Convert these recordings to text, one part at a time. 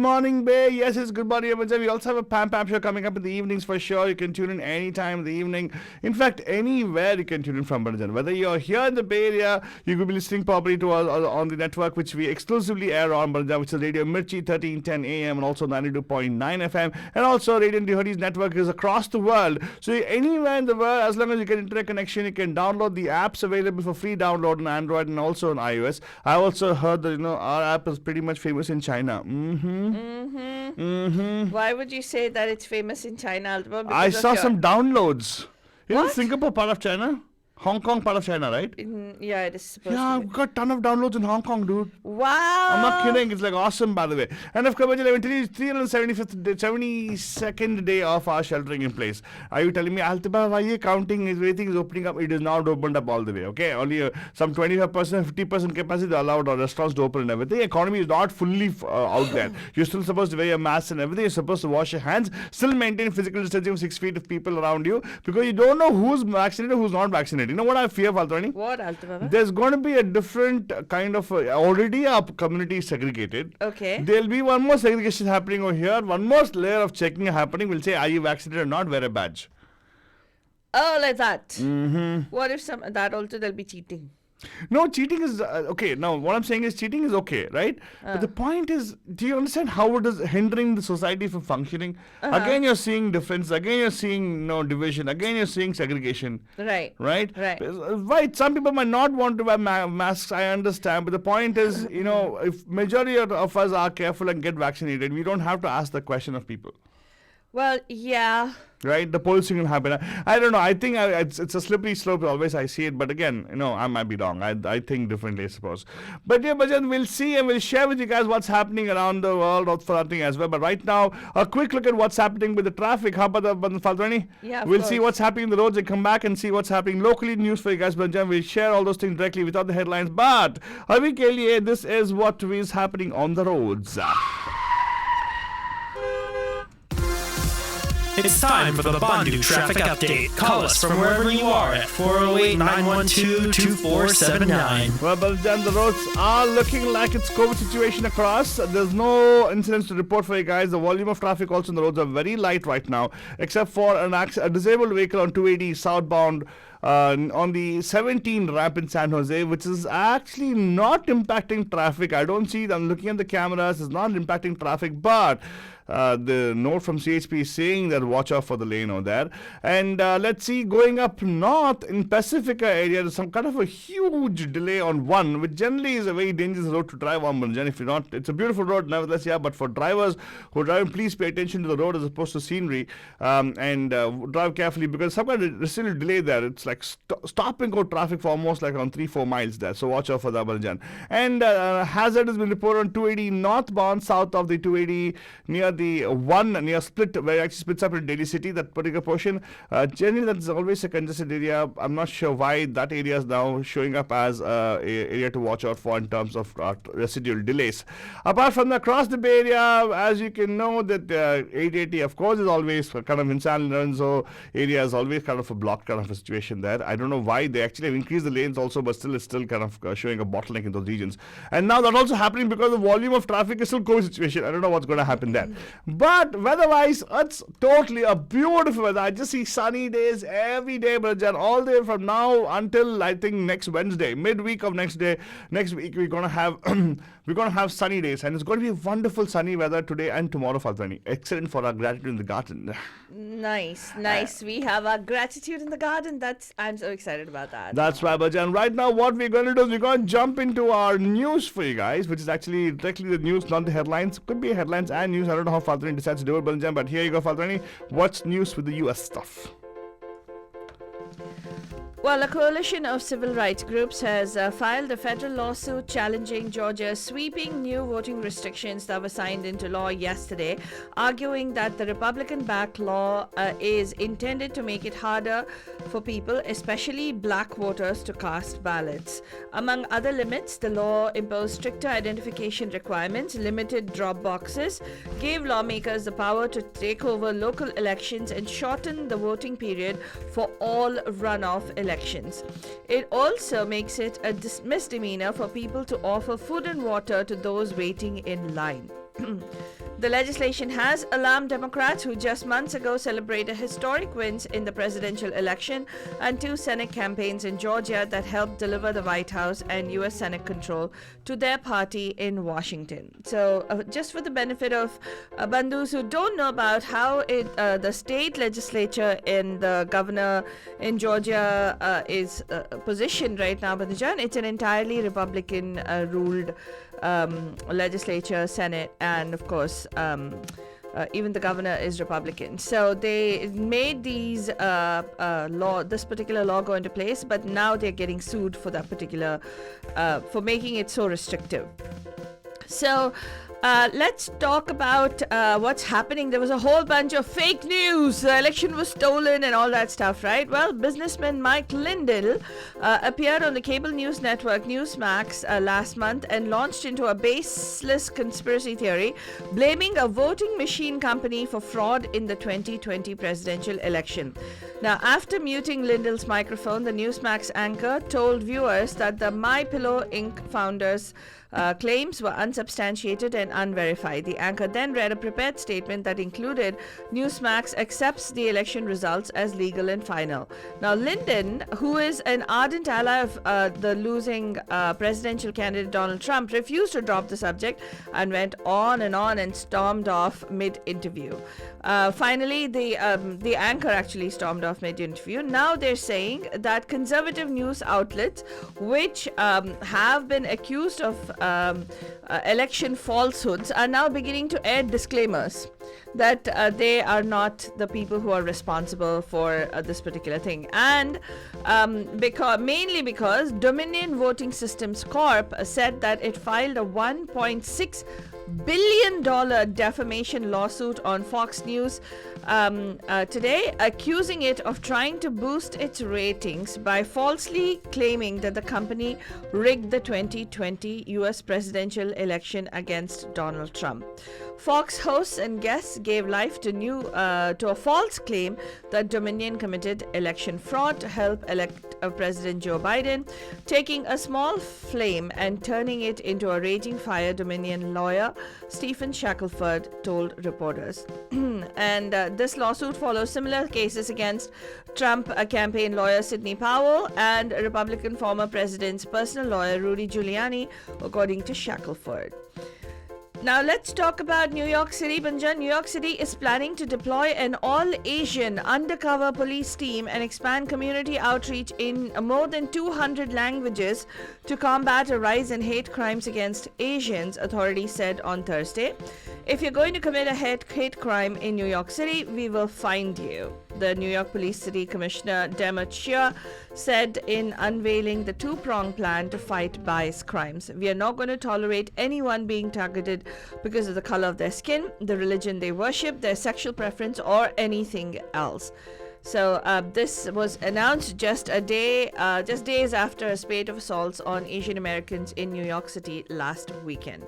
morning, Bay. Yes, it's good morning, everyone. We also have a Pam Pam show coming up in the evenings for sure. You can tune in anytime in the evening. In fact, anywhere you can tune in from, Bharat. Whether you're here in the Bay Area, you could be listening properly to us on the network which we exclusively air on, Bharat, which is Radio Mirchi 1310 AM and also 92.9 FM. And also Radio Dihodi's network is across the world. So anywhere in the world, as long as you get internet connection, you can download the apps available for free download on Android and also on iOS. I also heard that our app is pretty much famous in China. Why would you say that it's famous in China, Altaba? I saw some downloads. Isn't What? Singapore part of China? Hong Kong part of China, right? Yeah, it is supposed Yeah, to I've be. got a ton of downloads in Hong Kong, dude. Wow. I'm not kidding. It's like awesome, by the way. And of course, let me tell you, 72nd day of our sheltering in place. Are you telling me, Altiba, why are you counting? Everything is opening up. It is now opened up all the way, okay? Only some 25%, 50% capacity allowed or restaurants to open and everything. Economy is not fully out there. You're still supposed to wear your mask and everything. You're supposed to wash your hands. Still maintain physical distancing of 6 feet of people around you because you don't know who's vaccinated, who's not vaccinated. You know what I fear, Faltani? What, Altaba? There's going to be a different kind of already our community is segregated. Okay. There'll be one more segregation happening over here. One more layer of checking happening. We'll say, are you vaccinated or not? Wear a badge. Oh, like that. What if that also they'll be cheating? No, cheating is okay. Now, what I'm saying is cheating is okay, right? But the point is, do you understand how it is hindering the society from functioning? Again, you're seeing difference. Again, you're seeing division. Again, you're seeing segregation. Right. Right? Right. Right. Some people might not want to wear masks. I understand. But the point is, if majority of us are careful and get vaccinated, we don't have to ask the question of people. Well, yeah. Right, the policing will happen. I don't know. I think it's a slippery slope. Always I see it, but again, I might be wrong. I think differently, I suppose. But yeah, Bhajan, we'll see and we'll share with you guys what's happening around the world for nothing as well. But right now, a quick look at what's happening with the traffic. How about the Faltrani? Yeah, we'll see what's happening in the roads and come back and see what's happening locally. News for you guys, Bhajan. We'll share all those things directly without the headlines. But Avi Kelie, this is what is happening on the roads. It's time for the Bandhu Traffic Update. Call us from wherever you are at 408-912-2479. Well, Baljan, the roads are looking like it's COVID situation across. There's no incidents to report for you guys. The volume of traffic also on the roads are very light right now, except for a disabled vehicle on 280 southbound on the 17 ramp in San Jose, which is actually not impacting traffic. I don't see them looking at the cameras. It's not impacting traffic, but the note from CHP is saying that watch out for the lane over there. And let's see, going up north in Pacifica area, there's some kind of a huge delay on 1, which generally is a very dangerous road to drive on. If you're not, it's a beautiful road, nevertheless, yeah, but for drivers who are driving, please pay attention to the road as opposed to scenery and drive carefully because some kind of residual delay there. It's like stop and go traffic for almost like around 3-4 miles there. So watch out for that, Baljan. And hazard has been reported on 280 northbound, south of the 280 near the near Split, where it actually splits up in Delhi City, that particular portion. Generally, that's always a congested area. I'm not sure why that area is now showing up as an area to watch out for in terms of residual delays. Apart from that, across the Bay Area, as you can know, that 880, of course, is always kind of in San Lorenzo area is always kind of a blocked kind of a situation there. I don't know why. They actually have increased the lanes also, but still it's still kind of showing a bottleneck in those regions. And now that's also happening because the volume of traffic is still COVID situation. I don't know what's going to happen there. But weather-wise, it's totally a beautiful weather. I just see sunny days every day, Brajan, all day from now until I think next Wednesday, midweek of next week we're gonna have sunny days, and it's going to be wonderful sunny weather today and tomorrow, Faltani. Excellent for our gratitude in the garden. Nice. We have our gratitude in the garden. I'm so excited about that. That's right, Bajan. Right now, what we're going to do is we're going to jump into our news for you guys, which is actually directly the news, not the headlines. Could be headlines and news. I don't know how Faltani decides to do it, Bajan, but here you go, Faltani. What's news with the US stuff? Well, a coalition of civil rights groups has filed a federal lawsuit challenging Georgia's sweeping new voting restrictions that were signed into law yesterday, arguing that the Republican-backed law is intended to make it harder for people, especially black voters, to cast ballots. Among other limits, the law imposed stricter identification requirements, limited drop boxes, gave lawmakers the power to take over local elections, and shortened the voting period for all runoff elections. It also makes it a misdemeanor for people to offer food and water to those waiting in line. The legislation has alarmed Democrats who just months ago celebrated historic wins in the presidential election and 2 Senate campaigns in Georgia that helped deliver the White House and U.S. Senate control to their party in Washington. So, just for the benefit of bandhus who don't know about how the state legislature and the governor in Georgia is positioned right now, Bandhujan, it's an entirely Republican ruled legislature, Senate, and of course even the governor is Republican. So they made these this particular law go into place, but now they're getting sued for that particular for making it so restrictive. So let's talk about what's happening. There was a whole bunch of fake news. The election was stolen and all that stuff, right? Well, businessman Mike Lindell appeared on the cable news network Newsmax last month and launched into a baseless conspiracy theory, blaming a voting machine company for fraud in the 2020 presidential election. Now, after muting Lindell's microphone, the Newsmax anchor told viewers that the MyPillow Inc. founders' claims were unsubstantiated and unverified. The anchor then read a prepared statement that included Newsmax accepts the election results as legal and final. Now, Linden, who is an ardent ally of the losing presidential candidate Donald Trump, refused to drop the subject and went on and stormed off mid-interview. Finally, the anchor actually stormed off mid-interview. Now they're saying that conservative news outlets, which have been accused of election falsehoods, are now beginning to air disclaimers that they are not the people who are responsible for this particular thing. And mainly because Dominion Voting Systems Corp said that it filed a $1.6 billion defamation lawsuit on Fox News today, accusing it of trying to boost its ratings by falsely claiming that the company rigged the 2020 US presidential election against Donald Trump. Fox hosts and guests gave life to a false claim that Dominion committed election fraud to help elect President Joe Biden, taking a small flame and turning it into a raging fire, Dominion lawyer Stephen Shackelford told reporters. And this lawsuit follows similar cases against Trump campaign lawyer Sidney Powell and Republican former president's personal lawyer Rudy Giuliani, according to Shackelford. Now let's talk about New York City. Banjan, New York City is planning to deploy an all-Asian undercover police team and expand community outreach in more than 200 languages to combat a rise in hate crimes against Asians, authorities said on Thursday. If you're going to commit a hate crime in New York City, we will find you, the New York Police City Commissioner Dermot Shear said in unveiling the two-pronged plan to fight bias crimes. We are not going to tolerate anyone being targeted because of the color of their skin, the religion they worship, their sexual preference, or anything else. So this was announced just days after a spate of assaults on Asian Americans in New York City last weekend.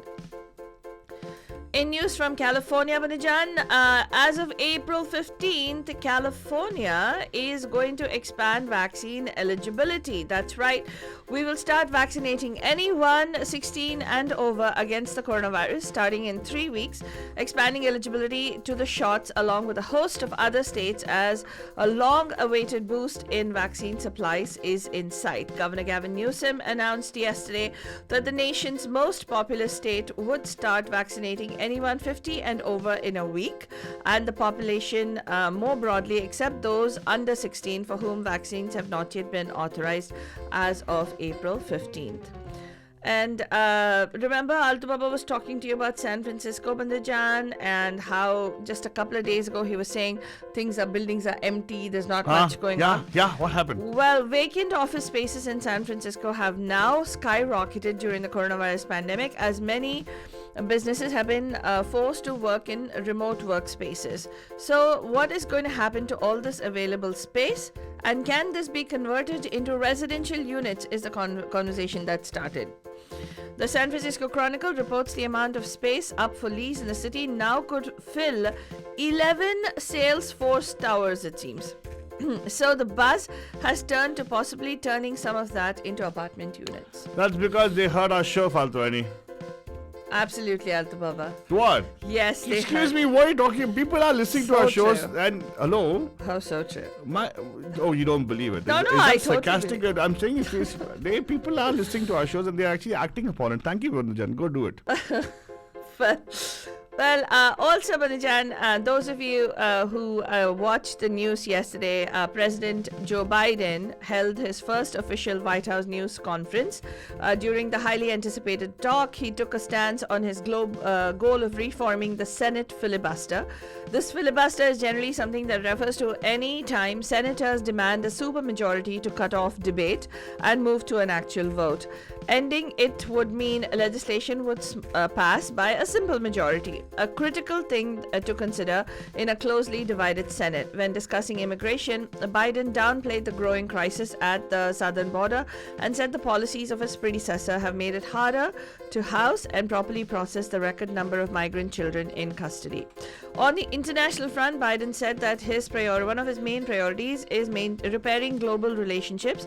In news from California, Vanajan, as of April 15th, California is going to expand vaccine eligibility. That's right. We will start vaccinating anyone 16 and over against the coronavirus starting in 3 weeks, expanding eligibility to the shots along with a host of other states as a long-awaited boost in vaccine supplies is in sight. Governor Gavin Newsom announced yesterday that the nation's most populous state would start vaccinating anyone 50 and over in a week, and the population more broadly, except those under 16 for whom vaccines have not yet been authorized as of April 15th. And remember, Altu Baba was talking to you about San Francisco, Bandajan, and how just a couple of days ago he was saying buildings are empty, there's not much going on. Yeah, what happened? Well, vacant office spaces in San Francisco have now skyrocketed during the coronavirus pandemic, as many businesses have been forced to work in remote workspaces. So what is going to happen to all this available space, and can this be converted into residential units, is the conversation that started. The San Francisco Chronicle reports the amount of space up for lease in the city now could fill 11 Salesforce towers, it seems. So the buzz has turned to possibly turning some of that into apartment units. That's because they heard our show, Faltu Ani. Absolutely, Alto Baba. What? Yes, they Excuse have. me, what are you talking? People are listening to So our shows true. and hello. How so true? You don't believe it. No, is, no, is that I totally sarcastic? I'm saying people are listening to our shows and they're actually acting upon it. Thank you, Vanujan. Go do it. Well, also, Banujan, those of you who watched the news yesterday, President Joe Biden held his first official White House news conference. During the highly anticipated talk, he took a stance on his goal of reforming the Senate filibuster. This filibuster is generally something that refers to any time senators demand a supermajority to cut off debate and move to an actual vote. Ending it would mean legislation would pass by a simple majority, a critical thing to consider in a closely divided Senate. When discussing immigration, Biden downplayed the growing crisis at the southern border and said the policies of his predecessor have made it harder to house and properly process the record number of migrant children in custody. On the international front, Biden said that one of his main priorities is repairing global relationships.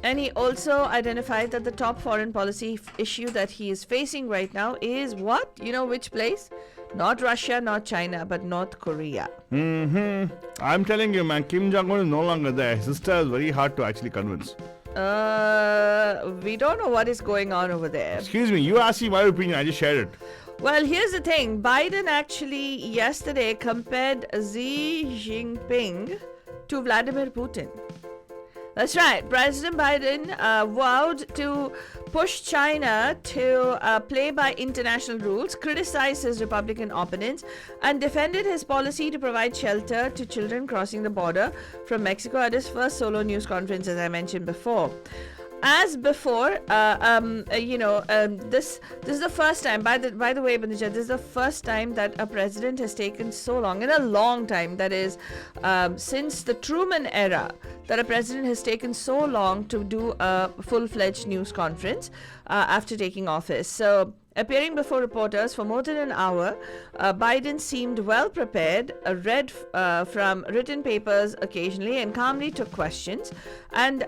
And he also identified that the top foreign policy issue that he is facing right now is what? You know which place? Not Russia, not China, but North Korea. I'm telling you, man, Kim Jong-un is no longer there. His sister is very hard to actually convince. We don't know what is going on over there. Excuse me, you asked me my opinion. I just shared it. Well, here's the thing. Biden actually yesterday compared Xi Jinping to Vladimir Putin. That's right. President Biden vowed to push China to play by international rules, criticized his Republican opponents, and defended his policy to provide shelter to children crossing the border from Mexico at his first solo news conference, as I mentioned before. As before, this is the first time. By the way, Banuja, this is the first time that a president has taken so long, in a long time. That is, since the Truman era, that a president has taken so long to do a full-fledged news conference after taking office. So, appearing before reporters for more than an hour, Biden seemed well prepared, read from written papers occasionally, and calmly took questions. And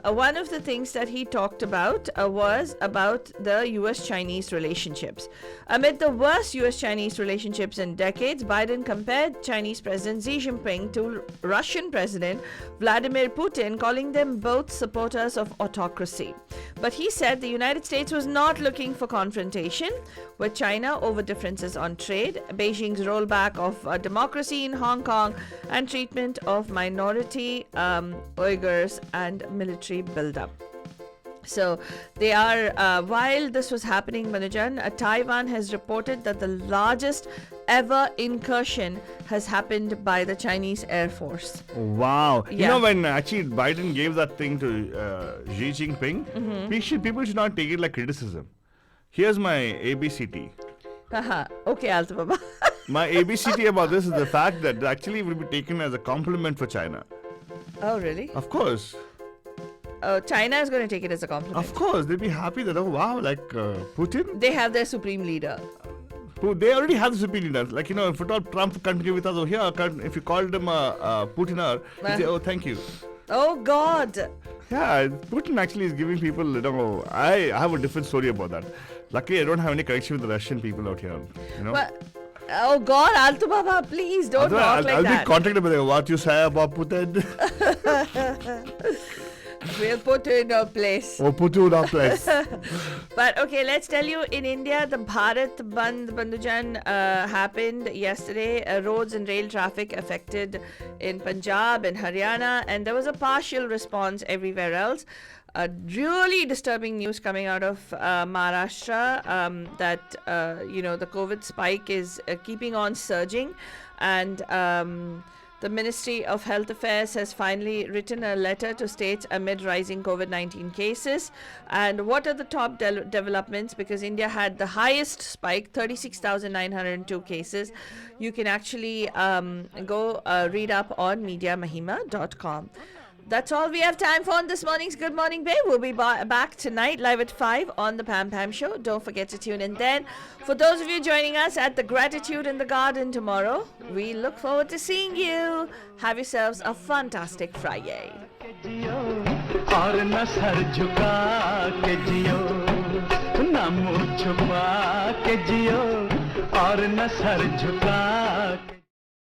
one of the things that he talked about was about the US-Chinese relationships. Amid the worst US-Chinese relationships in decades, Biden compared Chinese President Xi Jinping to Russian President Vladimir Putin, calling them both supporters of autocracy. But he said the United States was not looking for confrontation with China over differences on trade, Beijing's rollback of democracy in Hong Kong, and treatment of minority Uyghurs and military buildup. So they are, while this was happening, Manujan, Taiwan has reported that the largest ever incursion has happened by the Chinese Air Force. Wow. Yeah. You know, when actually Biden gave that thing to Xi Jinping, people should not take it like criticism. Here's my ABCT. Okay, Alta Baba. My ABCT about this is the fact that actually it will be taken as a compliment for China. Oh, really? Of course. China is going to take it as a compliment. Of course. They'll be happy that, oh wow, like Putin. They have their supreme leader. They already have the supreme leader. Like, you know, if at all Trump continue with us over here, if you called him a Putiner, he'd say, oh, thank you. Oh, God. Yeah, Putin actually is giving people, you know, I have a different story about that. Luckily, I don't have any connection with the Russian people out here, you know. But, oh, God, Alto Baba, please don't talk like I'll that. be contacted with what you say about Putin. We'll put you in a place. Or put you in our place. But okay, let's tell you, in India, the Bharat Bandh Bandhujan happened yesterday. Roads and rail traffic affected in Punjab and Haryana, and there was a partial response everywhere else. Really disturbing news coming out of Maharashtra that the COVID spike is keeping on surging, and the Ministry of Health Affairs has finally written a letter to states amid rising COVID-19 cases. And what are the top developments? Because India had the highest spike, 36,902 cases. You can actually go read up on mediamahima.com. That's all we have time for on this morning's Good Morning Bay. We'll be back tonight live at 5 on the Pam Pam Show. Don't forget to tune in then. For those of you joining us at the Gratitude in the Garden tomorrow, we look forward to seeing you. Have yourselves a fantastic Friday. और न sir झुका के जियो ना न मुंह छुपा के जियो और न सर झुका